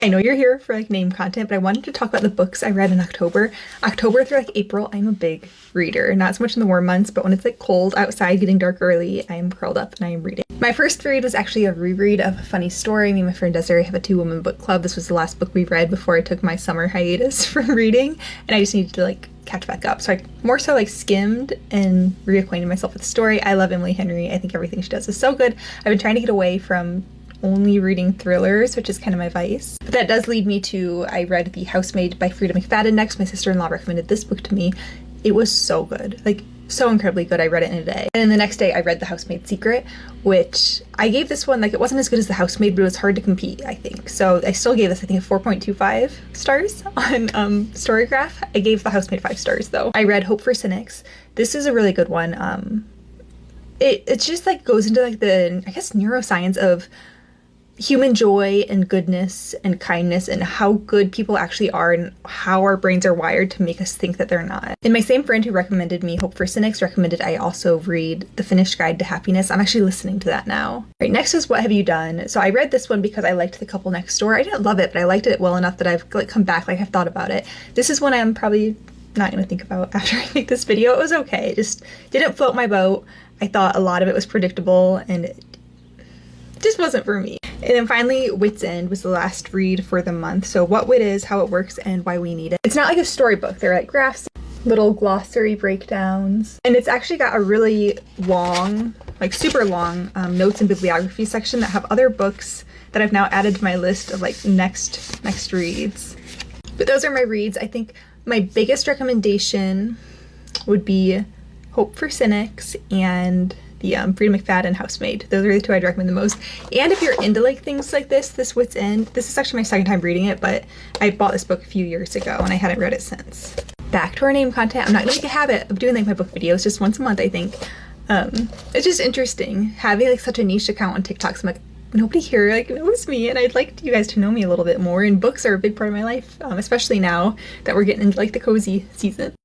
I know you're here for like name content, but I wanted to talk about the books I read in October. October through like April, I'm a big reader. Not so much in the warm months, but when it's like cold outside, getting dark early, I'm curled up and I am reading. My first read was actually a reread of A Funny Story. Me and my friend Desiree have a two-woman book club. This was the last book we read before I took my summer hiatus from reading, and I just needed to like catch back up. So I more so like skimmed and reacquainted myself with the story. I love Emily Henry. I think everything she does is so good. I've been trying to get away from only reading thrillers, which is kind of my vice. But that does lead me to, I read The Housemaid by Freida McFadden next. My sister-in-law recommended this book to me. It was so good, like so incredibly good. I read it in a day. And then the next day I read The Housemaid's Secret, which I gave this one, like it wasn't as good as The Housemaid, but it was hard to compete, I think. So I still gave this, I think, a 4.25 stars on Storygraph. I gave The Housemaid 5 stars though. I read Hope for Cynics. This is a really good one. It just like goes into like the, I guess, neuroscience of human joy and goodness and kindness and how good people actually are and how our brains are wired to make us think that they're not. And my same friend who recommended me Hope for Cynics recommended I also read The Finnish Guide to Happiness. I'm actually listening to that now. All right, next is What Have You Done? So I read this one because I liked The Couple Next Door. I didn't love it, but I liked it well enough that I've like come back, like I've thought about it. This is one I'm probably not going to think about after I make this video. It was okay. It just didn't float my boat. I thought a lot of it was predictable and it just wasn't for me. And then finally, Wit's End was the last read for the month. So what wit is, how it works, and why we need it. It's not like a storybook. They're like graphs, little glossary breakdowns. And it's actually got a really long, like super long notes and bibliography section that have other books that I've now added to my list of like next reads. But those are my reads. I think my biggest recommendation would be Hope for Cynics and the Freida McFadden Housemaid. Those are the two I'd recommend the most. And if you're into like things like this Wit's End, this is actually my second time reading it, but I bought this book a few years ago and I hadn't read it since. Back to our name content. I'm not gonna make a habit of doing like my book videos just once a month, I think. It's just interesting having like such a niche account on TikTok. So I'm like, nobody here like knows me and I'd like you guys to know me a little bit more, and books are a big part of my life, especially now that we're getting into like the cozy season.